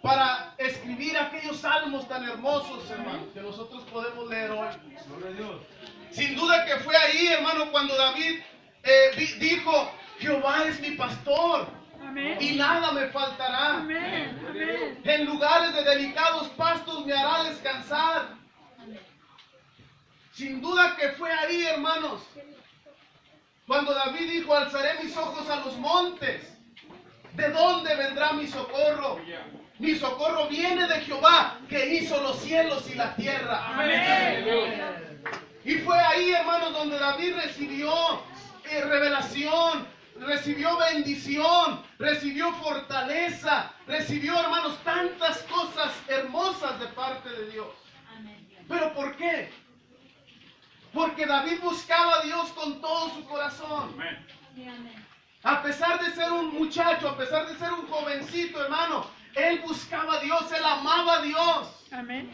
para escribir aquellos salmos tan hermosos, hermano, que nosotros podemos leer hoy. Sin duda que fue ahí, hermano, cuando David dijo: Jehová es mi pastor, Amén. y nada me faltará. Amén. Amén. En lugares de delicados pastos me hará descansar. Sin duda que fue ahí, hermanos, cuando David dijo: alzaré mis ojos a los montes. ¿De dónde vendrá mi socorro? Mi socorro viene de Jehová, que hizo los cielos y la tierra. Amén. Y fue ahí, hermanos, donde David recibió revelación, recibió bendición, recibió fortaleza, recibió, hermanos, tantas cosas hermosas de parte de Dios. ¿Pero por qué? Porque David buscaba a Dios con todo su corazón. A pesar de ser un muchacho, a pesar de ser un jovencito, hermano, él buscaba a Dios, él amaba a Dios. Amén.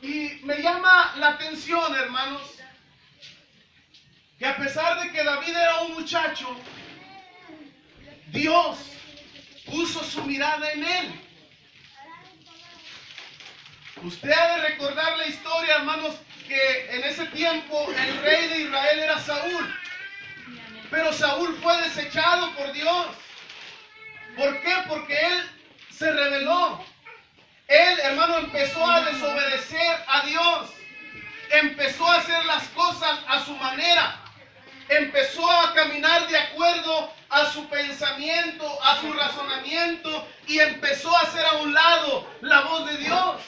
Y me llama la atención, hermanos, que a pesar de que David era un muchacho, Dios puso su mirada en él. Usted ha de recordar la historia, hermanos, que en ese tiempo el rey de Israel era Saúl. Pero Saúl fue desechado por Dios. ¿Por qué? Porque él se rebeló. Él, hermano, empezó a desobedecer a Dios. Empezó a hacer las cosas a su manera. Empezó a caminar de acuerdo a su pensamiento, a su razonamiento, y empezó a hacer a un lado la voz de Dios.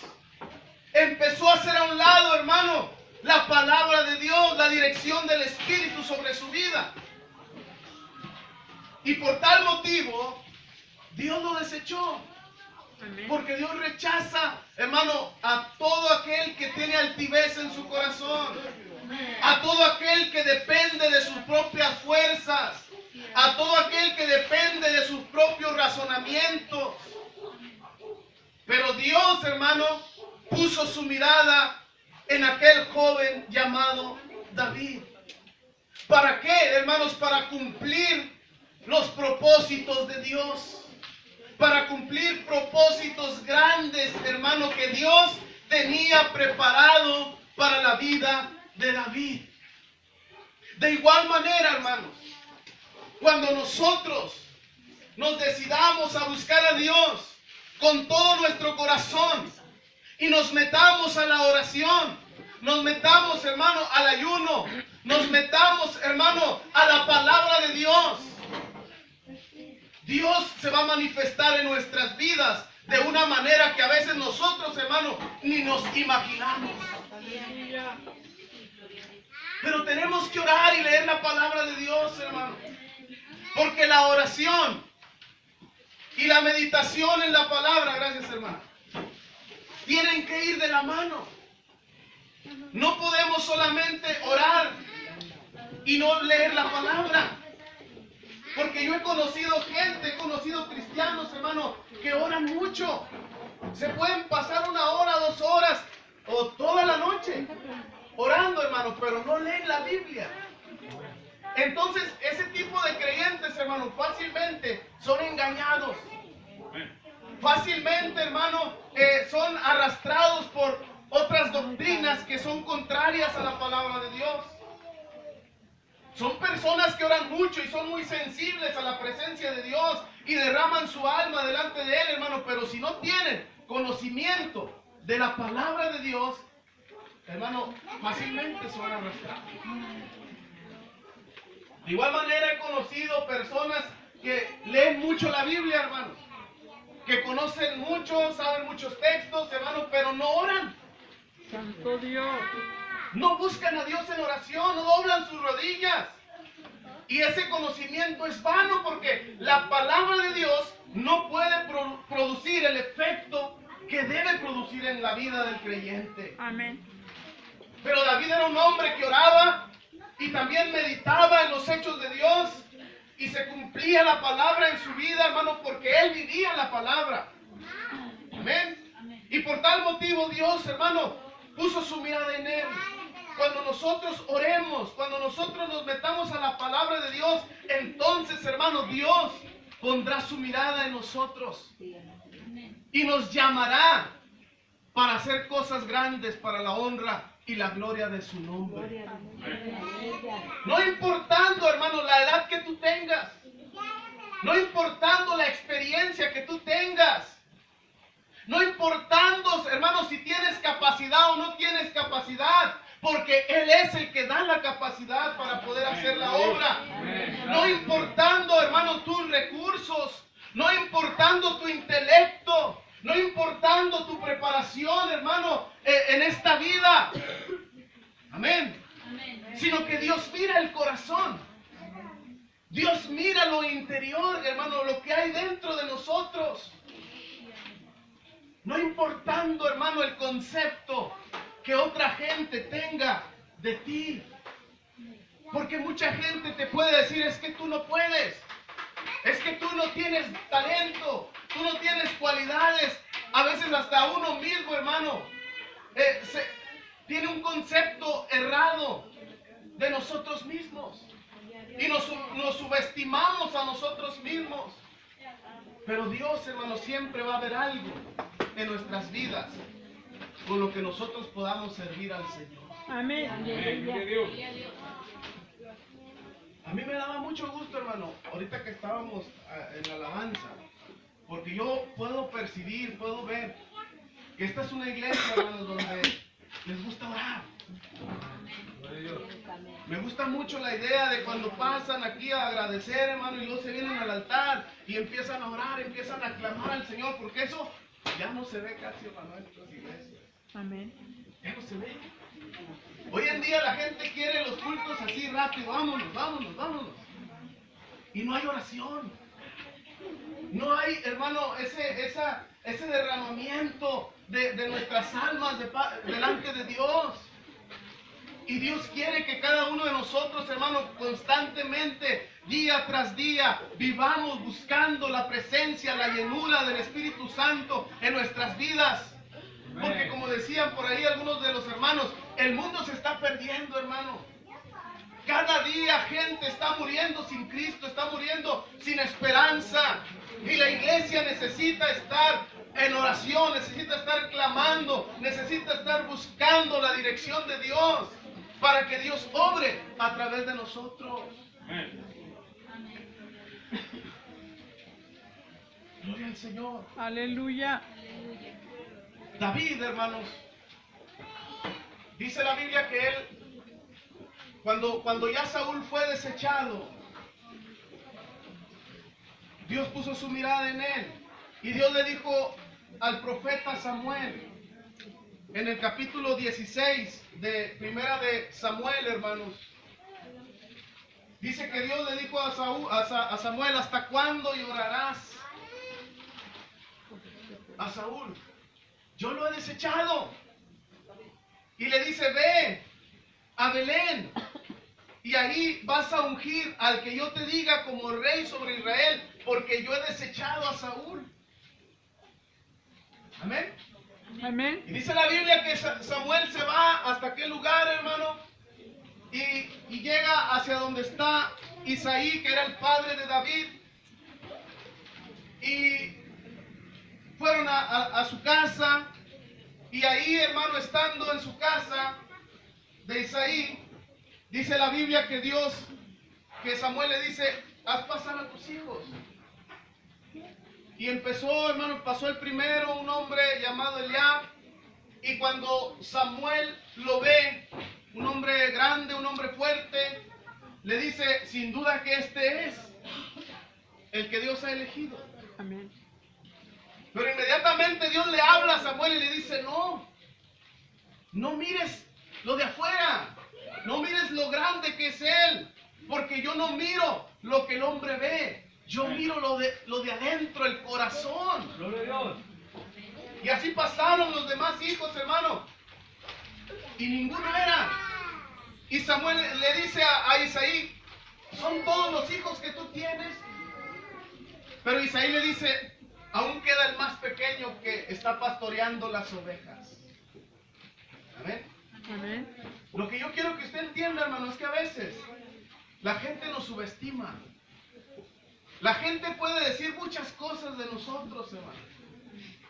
Empezó a hacer a un lado, hermano, la palabra de Dios, la dirección del Espíritu sobre su vida. Y por tal motivo, Dios lo desechó. Porque Dios rechaza, hermano, a todo aquel que tiene altivez en su corazón. A todo aquel que depende de sus propias fuerzas. A todo aquel que depende de sus propios razonamientos. Pero Dios, hermano, puso su mirada en aquel joven llamado David. ¿Para qué, hermanos? Para cumplir los propósitos de Dios. Para cumplir propósitos grandes, hermano, que Dios tenía preparado para la vida de David. De igual manera, hermanos, cuando nosotros nos decidamos a buscar a Dios con todo nuestro corazón y nos metamos a la oración, nos metamos, hermano, al ayuno, nos metamos, hermano, a la palabra de Dios, Dios se va a manifestar en nuestras vidas de una manera que a veces nosotros, hermano, ni nos imaginamos. Pero tenemos que orar y leer la palabra de Dios, hermano. Porque la oración y la meditación en la palabra, gracias, hermano, tienen que ir de la mano. No podemos solamente orar y no leer la palabra. Porque yo he conocido gente, he conocido cristianos, hermano, que oran mucho. Se pueden pasar 1 hora, 2 horas o toda la noche orando, hermano, pero no leen la Biblia. Entonces, ese tipo de creyentes, hermano, fácilmente son engañados. Fácilmente, hermano, son arrastrados por otras doctrinas que son contrarias a la palabra de Dios. Son personas que oran mucho y son muy sensibles a la presencia de Dios y derraman su alma delante de Él, hermano. Pero si no tienen conocimiento de la palabra de Dios, hermano, fácilmente se van a arrastrar. De igual manera he conocido personas que leen mucho la Biblia, hermano. Que conocen mucho, saben muchos textos, hermano, pero no oran. Santo Dios. No buscan a Dios en oración, no doblan sus rodillas. Y ese conocimiento es vano porque la palabra de Dios no puede producir el efecto que debe producir en la vida del creyente. Amén. Pero David era un hombre que oraba y también meditaba en los hechos de Dios y se cumplía la palabra en su vida, hermano, porque él vivía la palabra. Amén. Y por tal motivo Dios, hermano, puso su mirada en él. Cuando nosotros oremos, cuando nosotros nos metamos a la palabra de Dios, entonces, hermano, Dios pondrá su mirada en nosotros y nos llamará para hacer cosas grandes para la honra y la gloria de su nombre. No importando, hermano, la edad que tú tengas, no importando la experiencia que tú tengas, no importando, hermano, si tienes capacidad o no tienes capacidad, porque Él es el que da la capacidad para poder hacer la obra. No importando, hermano, tus recursos, no importando tu intelecto, no importando tu preparación, hermano, en esta vida. Amén. Sino que Dios mira el corazón. Dios mira lo interior, hermano, lo que hay dentro de nosotros. No importando, hermano, el concepto que otra gente tenga de ti. Porque mucha gente te puede decir, es que tú no puedes. Es que tú no tienes talento. Tú no tienes cualidades. A veces hasta uno mismo, hermano, tiene un concepto errado de nosotros mismos. Y nos subestimamos a nosotros mismos. Pero Dios, hermano, siempre va a haber algo en nuestras vidas con lo que nosotros podamos servir al Señor. Amén. A mí me daba mucho gusto, hermano, ahorita que estábamos en la alabanza, porque yo puedo percibir, puedo ver que esta es una iglesia, hermano, donde les gusta orar. Me gusta mucho la idea de cuando pasan aquí a agradecer, hermano, y luego se vienen al altar y empiezan a orar, empiezan a clamar al Señor, porque eso ya no se ve casi, hermano, en otras iglesias. Amén. Ya no se ve. Hoy en día la gente quiere los cultos así rápido, vámonos, vámonos, vámonos. Y no hay oración. No hay, hermano, ese derramamiento de nuestras almas delante de Dios. Y Dios quiere que cada uno de nosotros, hermano, constantemente, día tras día, vivamos buscando la presencia, la llenura del Espíritu Santo en nuestras vidas. Porque como decían por ahí algunos de los hermanos, el mundo se está perdiendo, hermano. Cada día gente está muriendo sin Cristo, está muriendo sin esperanza. Y la iglesia necesita estar en oración, necesita estar clamando, necesita estar buscando la dirección de Dios para que Dios obre a través de nosotros. Gloria al Señor. Aleluya. David, hermanos, dice la Biblia que él, cuando ya Saúl fue desechado, Dios puso su mirada en él. Y Dios le dijo al profeta Samuel, en el capítulo 16 de Primera de Samuel, hermanos, dice que Dios le dijo a Samuel, ¿hasta cuándo llorarás a Saúl? Yo lo he desechado. Y le dice, ve a Belén y ahí vas a ungir al que yo te diga como rey sobre Israel, porque yo he desechado a Saúl. Amén. Amén. Y dice la Biblia que Samuel se va hasta aquel lugar, hermano, y llega hacia donde está Isaí, que era el padre de David. Y fueron a su casa, y ahí, hermano, estando en su casa de Isaí, dice la Biblia que Samuel le dice, haz pasar a tus hijos. Y empezó, hermano, pasó el primero, un hombre llamado Eliab, y cuando Samuel lo ve, un hombre grande, un hombre fuerte, le dice, sin duda que este es el que Dios ha elegido. Amén. Pero inmediatamente Dios le habla a Samuel y le dice, no mires lo de afuera, no mires lo grande que es él, porque yo no miro lo que el hombre ve, yo miro lo de adentro, el corazón. Gloria a Dios. Y así pasaron los demás hijos, hermano, y ninguno era. Y Samuel le dice a Isaí, ¿son todos los hijos que tú tienes? Pero Isaí le dice, aún queda el más pequeño que está pastoreando las ovejas. Amén. Amén. Lo que yo quiero que usted entienda, hermano, es que a veces la gente nos subestima. La gente puede decir muchas cosas de nosotros, hermano.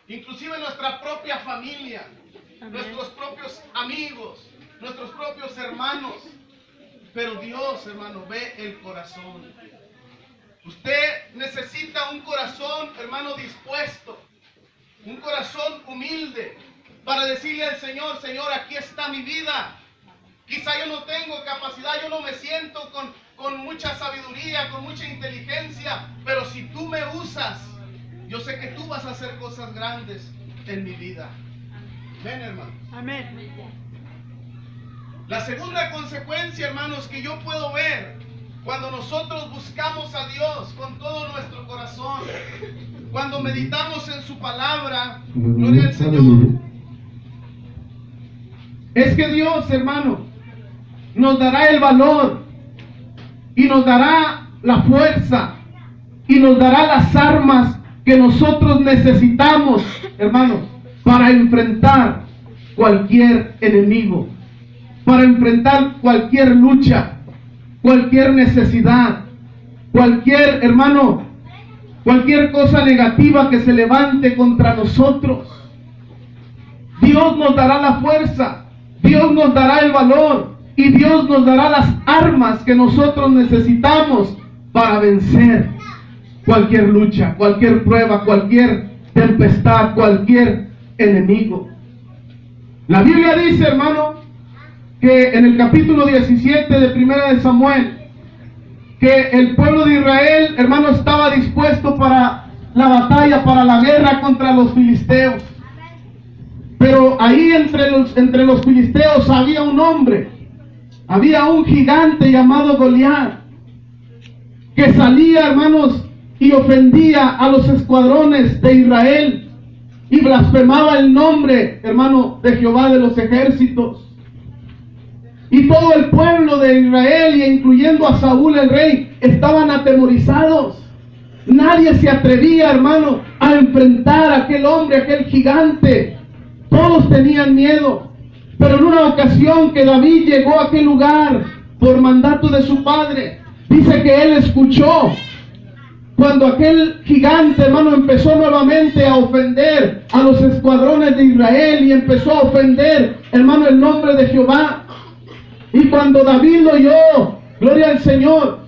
Inclusive nuestra propia familia, nuestros propios amigos, nuestros propios hermanos. Pero Dios, hermano, ve el corazón. Usted necesita un corazón, hermano, dispuesto. Un corazón humilde para decirle al Señor: Señor, aquí está mi vida. Quizá yo no tengo capacidad, yo no me siento con mucha sabiduría, con mucha inteligencia, pero si tú me usas, yo sé que tú vas a hacer cosas grandes en mi vida. Ven, hermano. Amén. La segunda consecuencia, hermanos, que yo puedo ver cuando nosotros buscamos a Dios con todo nuestro corazón, cuando meditamos en su palabra, gloria al Señor, es que Dios, hermano, nos dará el valor y nos dará la fuerza y nos dará las armas que nosotros necesitamos, hermanos, para enfrentar cualquier enemigo, para enfrentar cualquier lucha, cualquier necesidad, cualquier, hermano, cualquier cosa negativa que se levante contra nosotros. Dios nos dará la fuerza, Dios nos dará el valor y Dios nos dará las armas que nosotros necesitamos para vencer cualquier lucha, cualquier prueba, cualquier tempestad, cualquier enemigo. La Biblia dice, hermano, que en el capítulo 17 de Primera de Samuel, que el pueblo de Israel, hermano, estaba dispuesto para la batalla, para la guerra contra los filisteos. Pero ahí entre los filisteos había un hombre, había un gigante llamado Goliat, que salía, hermanos, y ofendía a los escuadrones de Israel y blasfemaba el nombre, hermano, de Jehová de los ejércitos. Y todo el pueblo de Israel, y incluyendo a Saúl el rey, estaban atemorizados. Nadie se atrevía, hermano, a enfrentar a aquel hombre, a aquel gigante. Todos tenían miedo. Pero en una ocasión que David llegó a aquel lugar por mandato de su padre, dice que él escuchó cuando aquel gigante, hermano, empezó nuevamente a ofender a los escuadrones de Israel y empezó a ofender, hermano, el nombre de Jehová. Y cuando David lo oyó, gloria al Señor,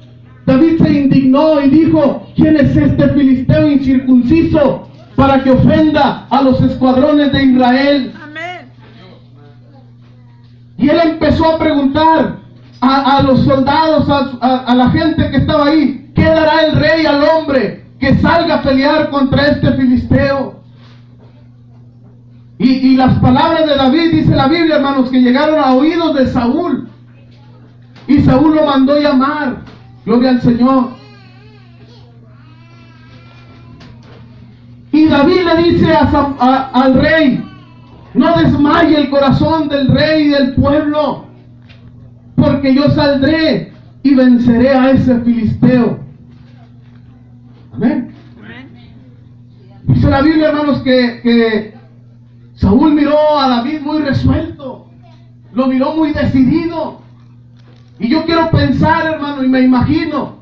David se indignó y dijo: ¿quién es este filisteo incircunciso para que ofenda a los escuadrones de Israel? Amén. Y él empezó a preguntar a los soldados, a la gente que estaba ahí: ¿qué dará el rey al hombre que salga a pelear contra este filisteo? Y las palabras de David, dice la Biblia, hermanos, que llegaron a oídos de Saúl. Y Saúl lo mandó llamar. Gloria al Señor. Y David le dice al rey: no desmaye el corazón del rey y del pueblo, porque yo saldré y venceré a ese filisteo. Amén. Dice la Biblia, hermanos, que Saúl miró a David muy resuelto, lo miró muy decidido. Y yo quiero pensar, hermano, y me imagino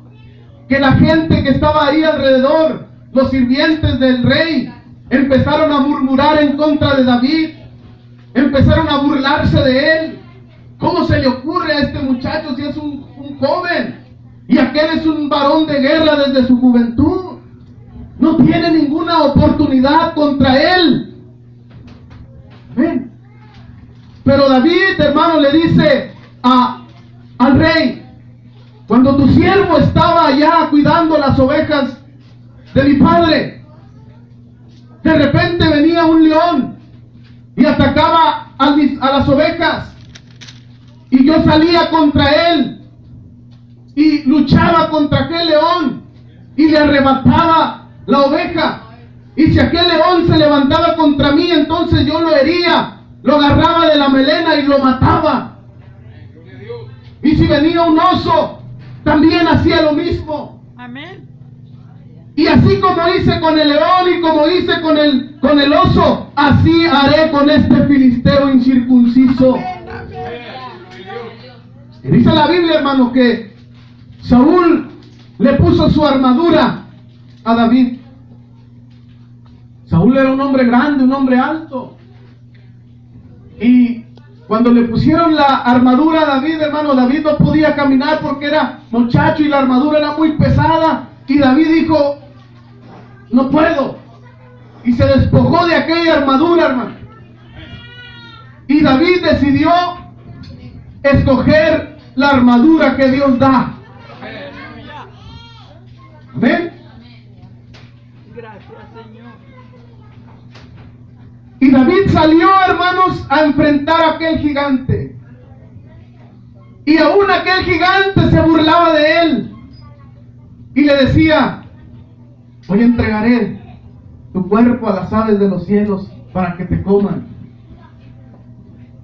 que la gente que estaba ahí alrededor, los sirvientes del rey, empezaron a murmurar en contra de David, empezaron a burlarse de él. ¿Cómo se le ocurre a este muchacho si es un joven? Y aquel es un varón de guerra desde su juventud. No tiene ninguna oportunidad contra él. ¿Ven? Pero David, hermano, le dice al rey: cuando tu siervo estaba allá cuidando las ovejas de mi padre, de repente venía un león y atacaba a las ovejas, y yo salía contra él y luchaba contra aquel león y le arrebataba la oveja. Y si aquel león se levantaba contra mí, entonces yo lo hería, lo agarraba de la melena y lo mataba. Y si venía un oso, también hacía lo mismo. Amén. Y así como hice con el león y como hice con el oso, así haré con este filisteo incircunciso. Y dice la Biblia, hermano, que Saúl le puso su armadura a David. Saúl era un hombre grande, un hombre alto. Y cuando le pusieron la armadura a David, hermano, David no podía caminar porque era muchacho y la armadura era muy pesada. Y David dijo, no puedo. Y se despojó de aquella armadura, hermano. Y David decidió escoger la armadura que Dios da. Amén. Gracias, Señor. Y David salió, hermanos, a enfrentar a aquel gigante. Y aún aquel gigante se burlaba de él. Y le decía, hoy entregaré tu cuerpo a las aves de los cielos para que te coman.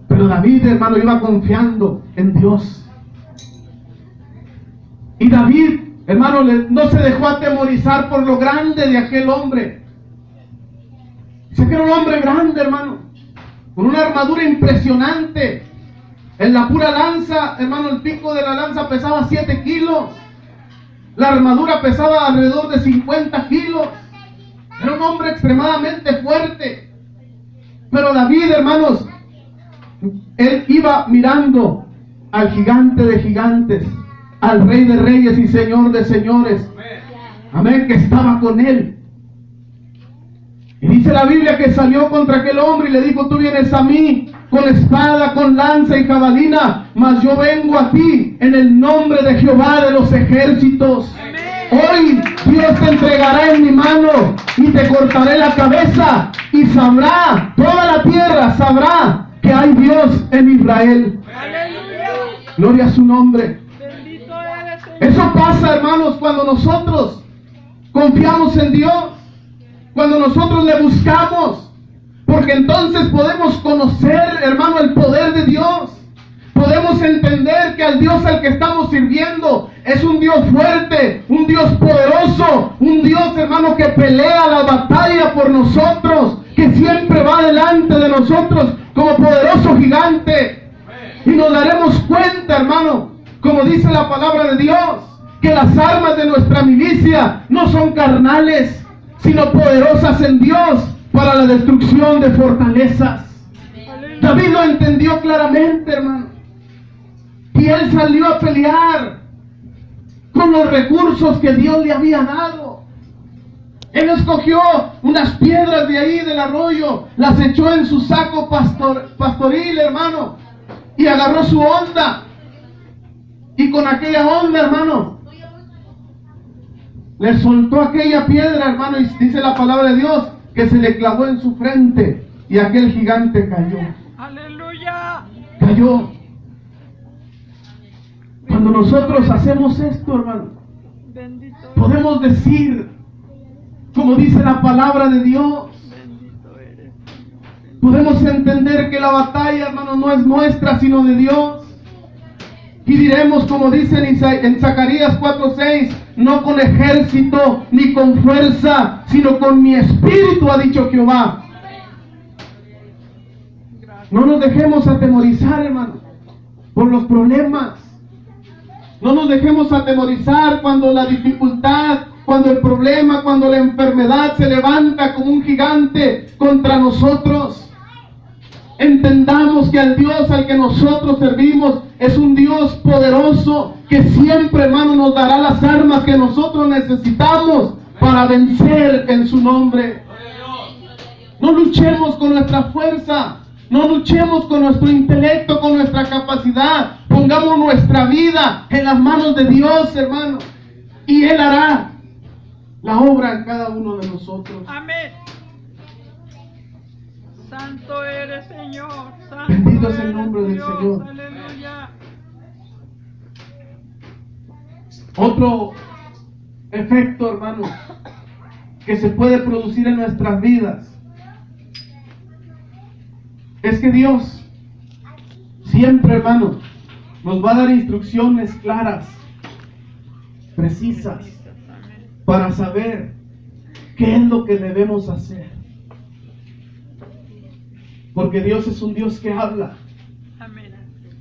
Pero David, hermano, iba confiando en Dios. Y David, hermano, no se dejó atemorizar por lo grande de aquel hombre. Dice que era un hombre grande, hermano, con una armadura impresionante. En la pura lanza, hermano, el pico de la lanza pesaba 7 kilos. La armadura pesaba alrededor de 50 kilos. Era un hombre extremadamente fuerte. Pero David, hermanos, él iba mirando al gigante de gigantes, al rey de reyes y señor de señores. Amén, que estaba con él. Y dice la Biblia que salió contra aquel hombre y le dijo, tú vienes a mí con espada, con lanza y jabalina, mas yo vengo a ti en el nombre de Jehová de los ejércitos. Hoy Dios te entregará en mi mano y te cortaré la cabeza, y sabrá, toda la tierra sabrá que hay Dios en Israel. Aleluya. Gloria a su nombre. Bendito eres, Señor. Eso pasa, hermanos, cuando nosotros confiamos en Dios, cuando nosotros le buscamos, porque entonces podemos conocer, hermano, el poder de Dios. Podemos entender que al Dios al que estamos sirviendo es un Dios fuerte, un Dios poderoso, un Dios, hermano, que pelea la batalla por nosotros, que siempre va delante de nosotros como poderoso gigante. Y nos daremos cuenta, hermano, como dice la palabra de Dios, que las armas de nuestra milicia no son carnales, sino poderosas en Dios para la destrucción de fortalezas. David lo entendió claramente, hermano. Y él salió a pelear con los recursos que Dios le había dado. Él escogió unas piedras de ahí del arroyo, las echó en su saco pastoril, hermano, y agarró su honda. Y con aquella honda, hermano, le soltó aquella piedra, hermano, y dice la palabra de Dios que se le clavó en su frente y aquel gigante cayó. Aleluya. Cayó. Cuando nosotros hacemos esto, hermano, Bendito eres. podemos decir, como dice la palabra de Dios, Bendito eres, Señor. podemos entender que la batalla, hermano, no es nuestra, sino de Dios. Y diremos, como dicen en Zacarías 4:6, no con ejército ni con fuerza, sino con mi espíritu, ha dicho Jehová. Gracias. No nos dejemos atemorizar, hermano, por los problemas. No nos dejemos atemorizar cuando la dificultad, cuando el problema, cuando la enfermedad se levanta como un gigante contra nosotros. Entendamos que al Dios al que nosotros servimos es un Dios poderoso que siempre, hermano, nos dará las armas que nosotros necesitamos para vencer en su nombre. No luchemos con nuestra fuerza, no luchemos con nuestro intelecto, con nuestra capacidad. Pongamos nuestra vida en las manos de Dios, hermano, y Él hará la obra en cada uno de nosotros. Amén. Santo eres, Señor. Santo Bendito es el eres, nombre del Dios. Señor. Aleluya. Otro efecto, hermano, que se puede producir en nuestras vidas es que Dios siempre, hermano, nos va a dar instrucciones claras, precisas, para saber qué es lo que debemos hacer. Porque Dios es un Dios que habla. Amén.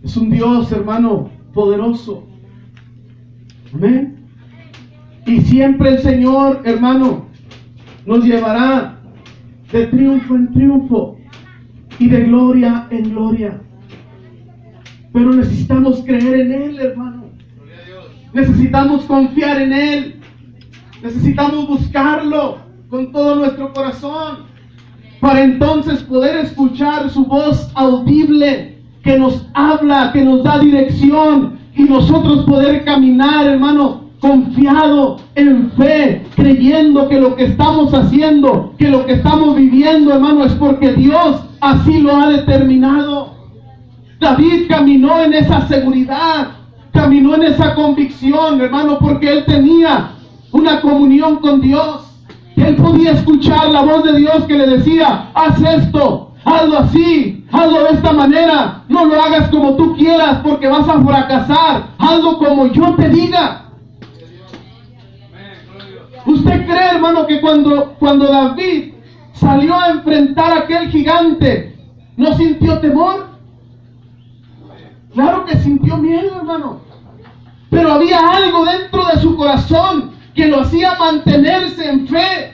Es un Dios, hermano, poderoso. Amén. Y siempre el Señor, hermano, nos llevará de triunfo en triunfo y de gloria en gloria. Pero necesitamos creer en Él, hermano. Necesitamos confiar en Él. Necesitamos buscarlo con todo nuestro corazón, para entonces poder escuchar su voz audible que nos habla, que nos da dirección, y nosotros poder caminar, hermano, confiado, en fe, creyendo que lo que estamos haciendo, que lo que estamos viviendo, hermano, es porque Dios así lo ha determinado. David caminó en esa seguridad, caminó en esa convicción, hermano, porque él tenía una comunión con Dios. Él podía escuchar la voz de Dios que le decía: haz esto, hazlo así, hazlo de esta manera, no lo hagas como tú quieras porque vas a fracasar, hazlo como yo te diga. ¿Usted cree, hermano, que cuando David salió a enfrentar a aquel gigante, no sintió temor? Claro que sintió miedo, hermano. Pero había algo dentro de su corazón que lo hacía mantenerse en fe,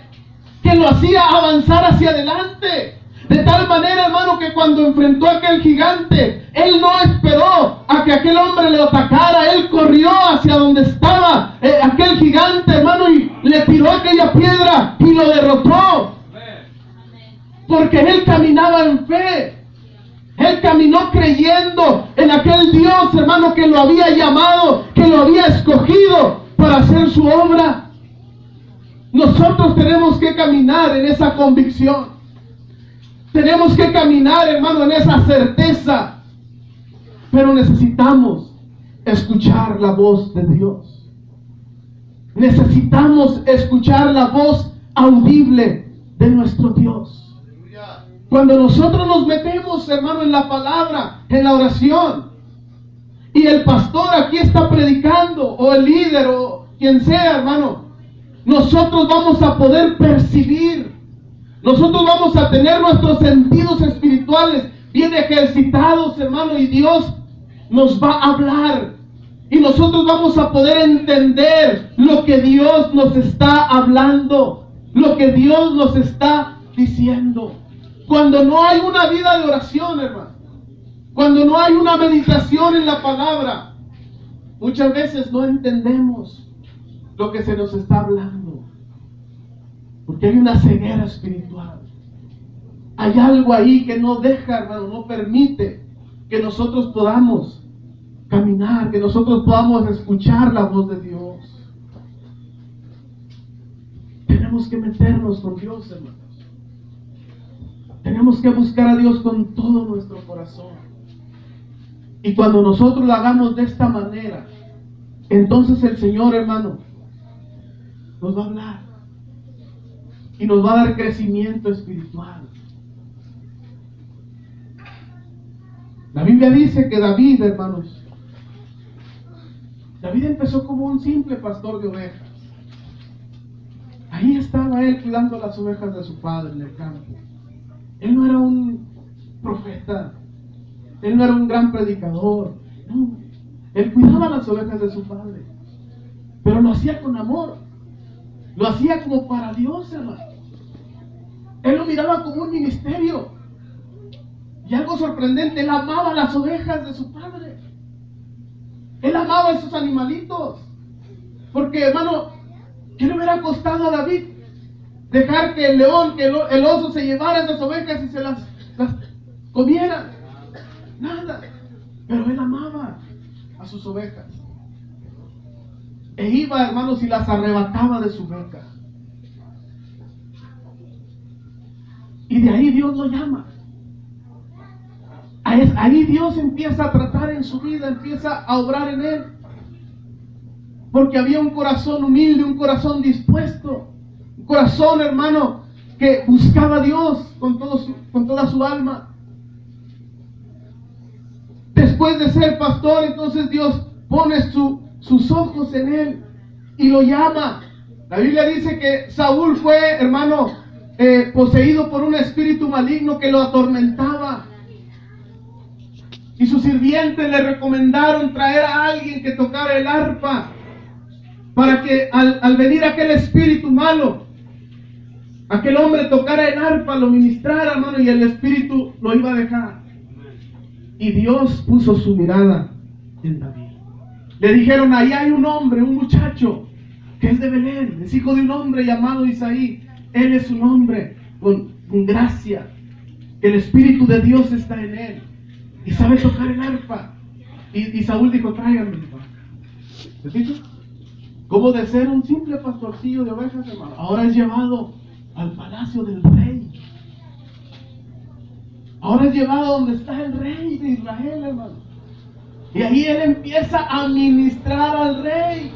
que lo hacía avanzar hacia adelante. De tal manera, hermano, que cuando enfrentó a aquel gigante, él no esperó a que aquel hombre le atacara. Él corrió hacia donde estaba aquel gigante, hermano, y le tiró aquella piedra y lo derrotó. Porque él caminaba en fe. Él caminó creyendo en aquel Dios, hermano, que lo había llamado, que lo había escogido para hacer su obra. Nosotros tenemos que caminar en esa convicción. Tenemos que caminar, hermano, en esa certeza. Pero necesitamos escuchar la voz de Dios. Necesitamos escuchar la voz audible de nuestro Dios. Cuando nosotros nos metemos, hermano, en la palabra, en la oración, y el pastor aquí está predicando, o el líder, o quien sea, hermano, nosotros vamos a poder percibir, nosotros vamos a tener nuestros sentidos espirituales bien ejercitados, hermano, y Dios nos va a hablar, y nosotros vamos a poder entender lo que Dios nos está hablando, lo que Dios nos está diciendo. Cuando no hay una vida de oración, hermano, cuando no hay una meditación en la palabra, muchas veces no entendemos lo que se nos está hablando, porque hay una ceguera espiritual. Hay algo ahí que no deja, hermano, no permite que nosotros podamos caminar, que nosotros podamos escuchar la voz de Dios. Tenemos que meternos con Dios, hermano. Tenemos que buscar a Dios con todo nuestro corazón. Y cuando nosotros lo hagamos de esta manera, entonces el Señor, hermano, nos va a hablar y nos va a dar crecimiento espiritual. La Biblia dice que David, hermanos, David empezó como un simple pastor de ovejas. Ahí estaba él cuidando las ovejas de su padre en el campo. Él no era un profeta, él no era un gran predicador, no. Él cuidaba las ovejas de su padre, pero lo hacía con amor, lo hacía como para Dios, hermano. Él lo miraba como un ministerio. Y algo sorprendente, él amaba las ovejas de su padre. Él amaba a esos animalitos. Porque, hermano, ¿qué le hubiera costado a David dejar que el león, que el oso se llevara esas ovejas y se las comiera? Nada. Pero él amaba a sus ovejas. E iba, hermanos, y las arrebataba de su boca. Y de ahí Dios lo llama. Ahí Dios empieza a tratar en su vida, empieza a obrar en él. Porque había un corazón humilde, un corazón dispuesto. Un corazón, hermano, que buscaba a Dios con toda su alma. Después de ser pastor, entonces Dios pone sus ojos en él y lo llama. La Biblia dice que Saúl fue, hermano, poseído por un espíritu maligno que lo atormentaba. Y sus sirvientes le recomendaron traer a alguien que tocara el arpa para que al venir aquel espíritu malo, aquel hombre tocara el arpa, lo ministrara, hermano, y el espíritu lo iba a dejar. Y Dios puso su mirada en David. Le dijeron, ahí hay un hombre, un muchacho, que es de Belén, es hijo de un hombre llamado Isaí. Él es un hombre con gracia, el Espíritu de Dios está en él, y sabe tocar el arpa. Y Saúl dijo, tráiganme el arpa. ¿Se fijan? Como de ser un simple pastorcillo de ovejas, hermano, ahora es llevado al palacio del rey. Ahora es llevado donde está el rey de Israel, hermano. Y ahí él empieza a ministrar al rey.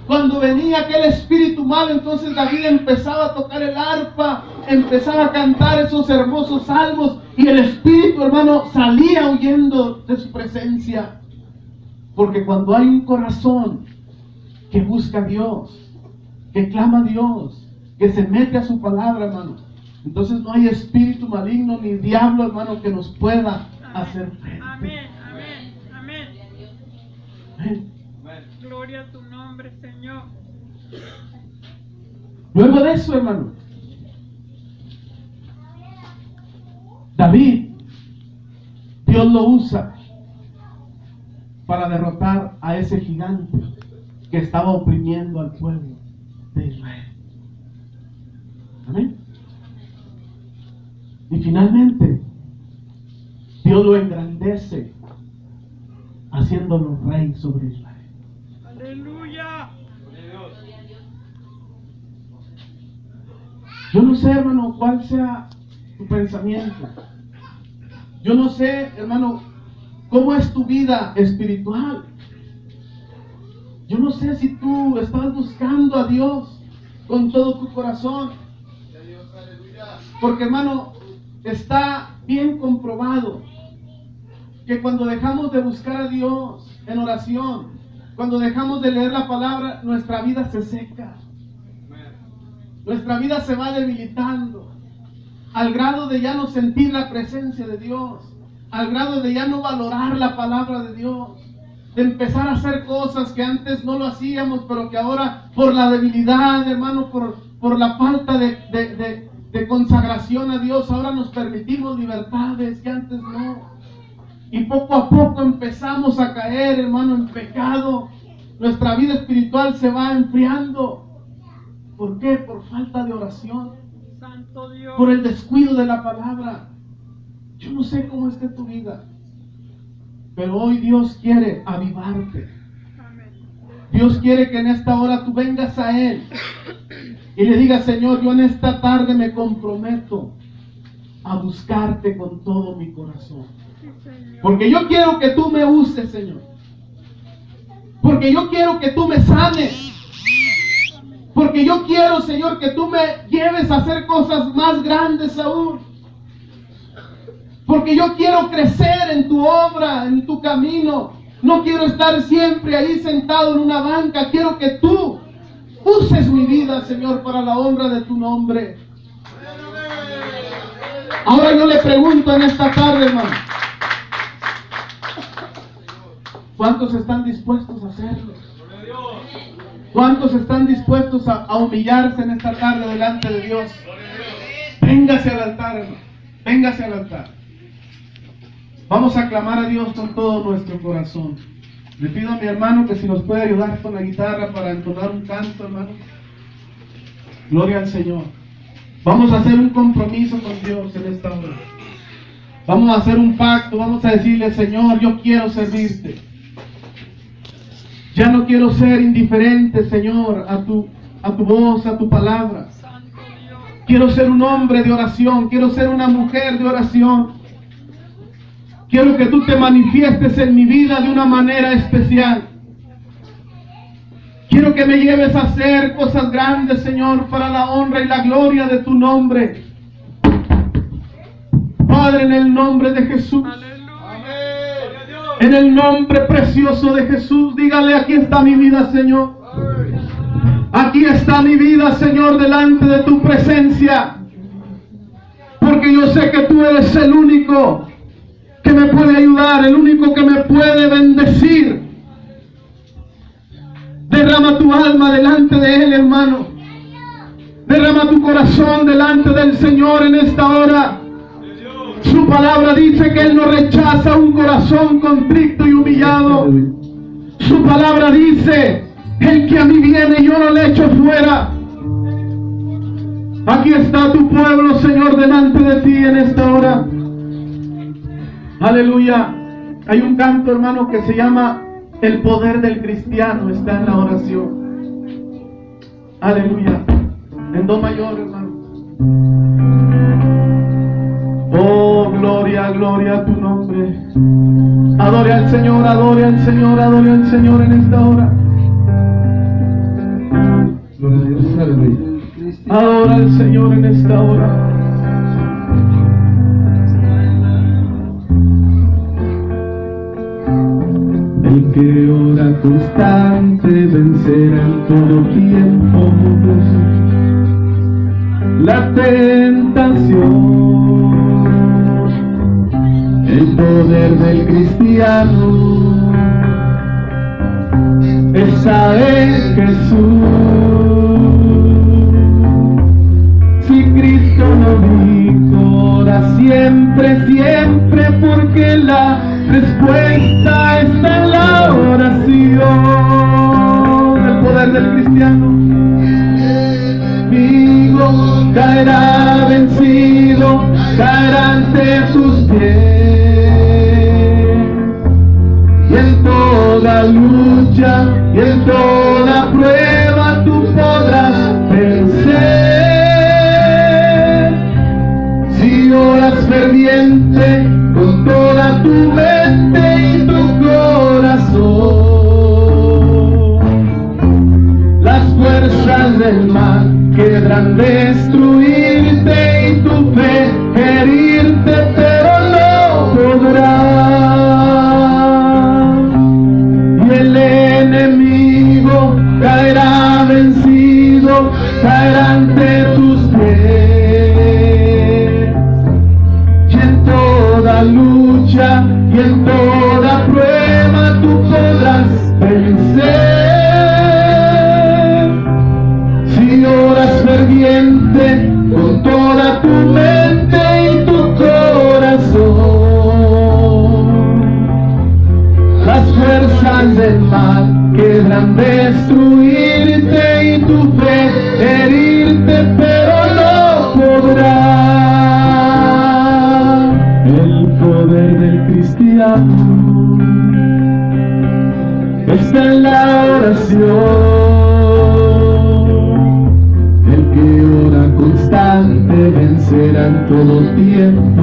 Cuando venía aquel espíritu malo, entonces David empezaba a tocar el arpa, empezaba a cantar esos hermosos salmos, y el espíritu, hermano, salía huyendo de su presencia. Porque cuando hay un corazón que busca a Dios, que clama a Dios, que se mete a su palabra, hermano, entonces no hay espíritu maligno ni diablo, hermano, que nos pueda hacer frente. Amén, amén, amén. Amén. Gloria a tu nombre, Señor. Luego de eso, hermano, David, Dios lo usa para derrotar a ese gigante que estaba oprimiendo al pueblo de Israel. Amén. Y finalmente, Dios lo engrandece haciéndolo rey sobre Israel. Aleluya. Yo no sé, hermano, cuál sea tu pensamiento. Yo no sé, hermano, cómo es tu vida espiritual. Yo no sé si tú estás buscando a Dios con todo tu corazón. Porque, hermano, está bien comprobado que cuando dejamos de buscar a Dios en oración, cuando dejamos de leer la palabra, nuestra vida se seca. Nuestra vida se va debilitando al grado de ya no sentir la presencia de Dios, al grado de ya no valorar la palabra de Dios, de empezar a hacer cosas que antes no lo hacíamos, pero que ahora por la debilidad, hermano, por la falta de consagración a Dios, ahora nos permitimos libertades que antes no. Y poco a poco empezamos a caer, hermano, en pecado. Nuestra vida espiritual se va enfriando. ¿Por qué? Por falta de oración. Santo Dios. Por el descuido de la palabra. Yo no sé cómo esté tu vida, pero hoy Dios quiere avivarte. Amén. Dios quiere que en esta hora tú vengas a Él y le digas, Señor, yo en esta tarde me comprometo a buscarte con todo mi corazón. Sí, Señor. Porque yo quiero que tú me uses, Señor. Porque yo quiero que tú me sanes. Porque yo quiero, Señor, que tú me lleves a hacer cosas más grandes aún. Porque yo quiero crecer en tu obra, en tu camino. No quiero estar siempre ahí sentado en una banca. Quiero que tú uses mi vida, Señor, para la honra de tu nombre. Ahora yo le pregunto en esta tarde, hermano, ¿cuántos están dispuestos a hacerlo? ¿Cuántos están dispuestos a humillarse en esta tarde delante de Dios? Véngase al altar, hermano. Véngase al altar. Vamos a clamar a Dios con todo nuestro corazón. Le pido a mi hermano que si nos puede ayudar con la guitarra para entonar un canto, hermano. Gloria al Señor. Vamos a hacer un compromiso con Dios en esta hora. Vamos a hacer un pacto. Vamos a decirle, Señor, yo quiero servirte. Ya no quiero ser indiferente, Señor, a tu voz, a tu palabra. Santo Dios. Quiero ser un hombre de oración. Quiero ser una mujer de oración. Quiero que tú te manifiestes en mi vida de una manera especial. Quiero que me lleves a hacer cosas grandes, Señor, para la honra y la gloria de tu nombre. Padre, en el nombre de Jesús. Aleluya. En el nombre precioso de Jesús, dígale, aquí está mi vida, Señor. Aquí está mi vida, Señor, delante de tu presencia. Porque yo sé que tú eres el único que me puede ayudar, el único que me puede bendecir. De Derrama tu alma delante de Él, hermano. Derrama tu corazón delante del Señor en esta hora. Su palabra dice que Él no rechaza un corazón contrito y humillado. Su palabra dice: el que a mí viene, yo no le echo fuera. Aquí está tu pueblo, Señor, delante de ti en esta hora. Aleluya. Hay un canto, hermano, que se llama El poder del cristiano. Está en la oración. Aleluya. En do mayor, hermano. Oh, gloria, gloria a tu nombre. Adore al Señor, adore al Señor, adore al Señor en esta hora. Gloria a Dios, aleluya. Adora al Señor en esta hora. El que ora constante vencerá en todo tiempo la tentación. El poder del cristiano está en Jesús. Si Cristo lo dijo, ora siempre, siempre, porque la respuesta está en la oración. El poder del cristiano. Enemigo caerá vencido, caerá ante tus pies. Y en toda lucha y en toda prueba tú podrás vencer. Si oras ferviente con toda tu mente y tu corazón, las fuerzas del mal querrán destruirte y tu fe herirte, pero no podrán. Y el enemigo caerá vencido, caerá ante tus pies. Y en toda lucha y en toda prueba tú podrás vencer. Si oras ferviente con toda tu mente y tu corazón, las fuerzas del mal querrán destruirte y tu fe herirte, pero no podrán. El poder del cristiano está en la oración. Constante vencerá en todo tiempo.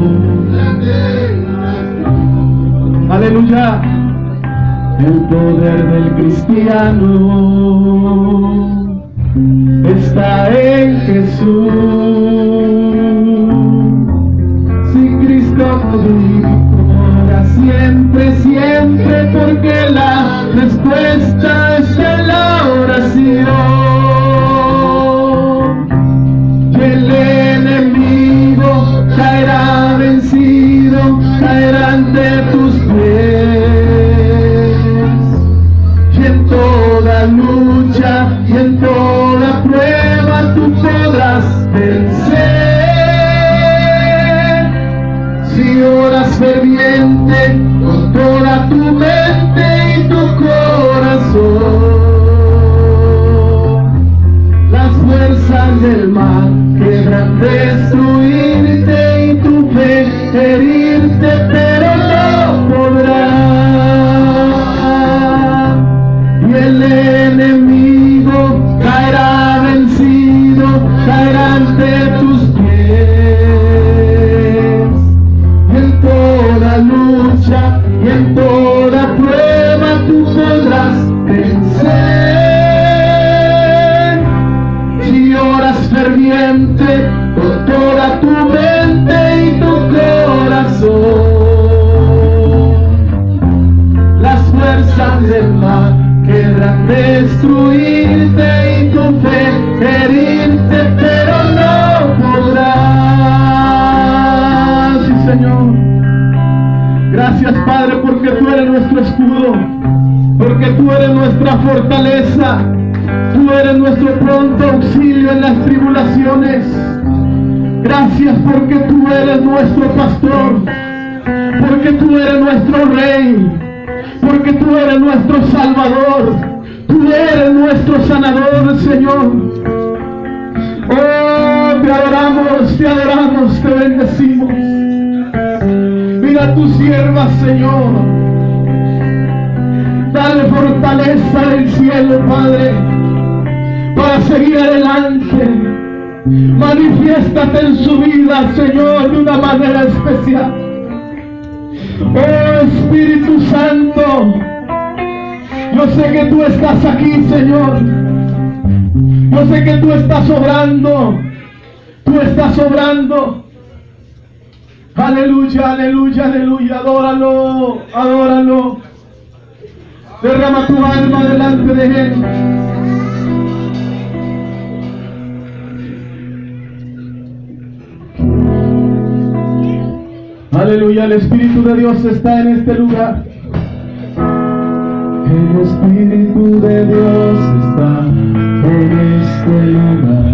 Aleluya. El poder del cristiano está en Jesús. Si Cristo ora siempre, siempre, porque la respuesta está en la oración. El enemigo caerá vencido, caerá ante tus pies. Y en toda lucha y en toda prueba tú podrás vencer. Si oras ferviente con toda tu mente y tu corazón, las fuerzas del mal querrán destruirte y tu fe herirte, pero no podrán. Y el enemigo caerá vencido, caerá ante tus pies. Y en toda lucha y en toda prueba tú podrás vencer. Si oras ferviente con toda tu mente y tu corazón, las fuerzas del mal querrán destruirte y tu fe herirte, pero no podrás. Sí, Señor. Gracias, Padre, porque tú eres nuestro escudo, porque porque tú eres nuestra fortaleza. Tú eres nuestro pronto auxilio en las tribulaciones. Gracias porque tú eres nuestro pastor, porque tú eres nuestro rey, porque tú eres nuestro salvador, tú eres nuestro sanador, Señor. Oh, te adoramos, te bendecimos. Mira a tu sierva, Señor. Dale fortaleza del cielo, Padre, para seguir adelante. Manifiéstate en su vida, Señor, de una manera especial. Oh Espíritu Santo, yo sé que tú estás aquí, Señor. Yo sé que tú estás obrando. Tú estás obrando. Aleluya, aleluya, aleluya. Adóralo, adóralo. Derrama tu alma delante de Él. Aleluya, el Espíritu de Dios está en este lugar. El Espíritu de Dios está en este lugar.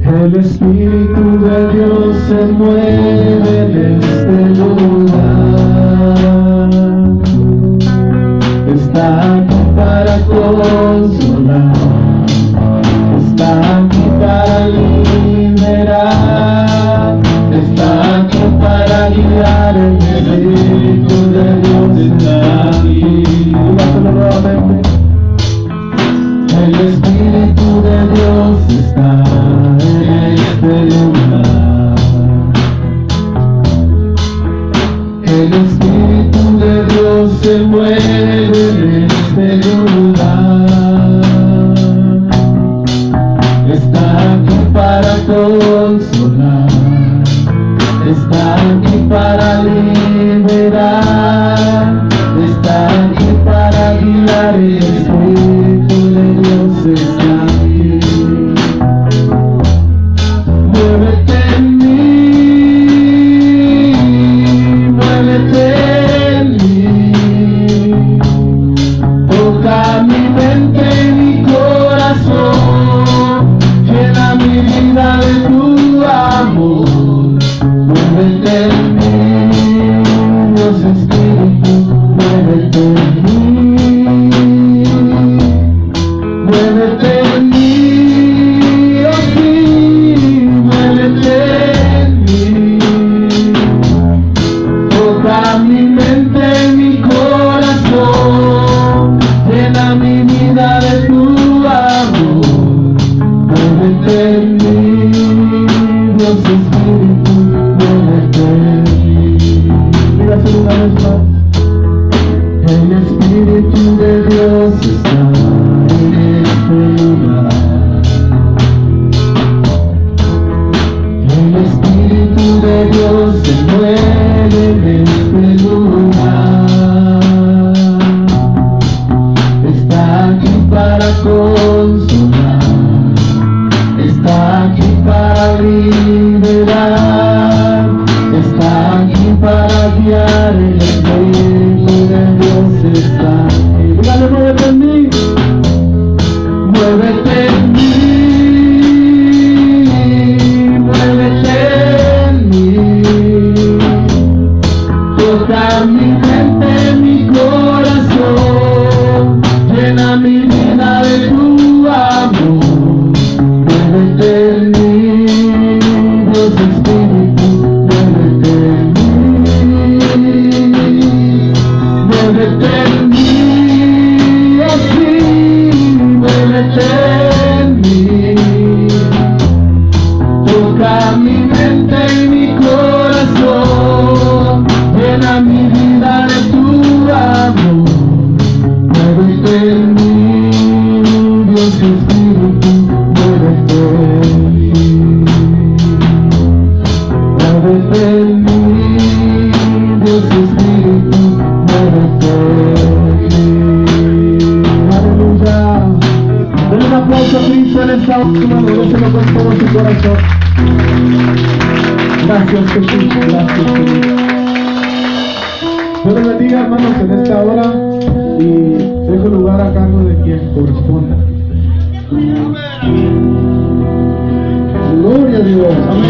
El Espíritu de Dios se mueve en este lugar. Está aquí para consolar. Está aquí para liberar. Está aquí para guiar. El Espíritu de Dios está aquí. Dígaselo nuevamente. El Espíritu de Dios está en este lugar. El Espíritu de Dios se mueve en este lugar. Está aquí para consolar. Está aquí para liberar. Está aquí para guiar. El Espíritu de Dios está aquí. Muévete en mí, muévete en mí. Toca mi mente y mi corazón. Llena mi vida de tu amor. Muévete en mí, Dios Espíritu, muévete en mí. Muévete en mí, oh sí, muévete en mí. Toca mi mente y mi corazón. Llena mi vida de tu amor. Muévete en mí, Dios Espíritu, muévete en mí. Dígaselo una vez más. El Espíritu de Dios está en este lugar. El Espíritu de Dios se mueve en este lugar. Está aquí para consolar. Está aquí para liberar. Está aquí para guiar. El Espíritu de Dios está aquí. Dígale, muévete en mí. Muévete en mí. Muévete en mí. Toca mi mente, mi corazón. Llena mi vida de tu amor. Muévete en mí, Dios Espíritu, muévete en mí. Muévete en mí, oh sí, muévete en mí. Toca mi mente y mi corazón. Llena mi vida de tu amor. Muévete en mí, Dios Espíritu, muévete en mí. Muévete en mí, Dios Espíritu, muévete en mí. Aleluya. Denle un aplauso a Cristo en esta última noche, déselo con todo su corazón. Gracias, Jesús, gracias, Señor. Dios les bendiga, hermanos, en esta hora y dejo el lugar a cargo de quien corresponda. Gloria a Dios. Amén.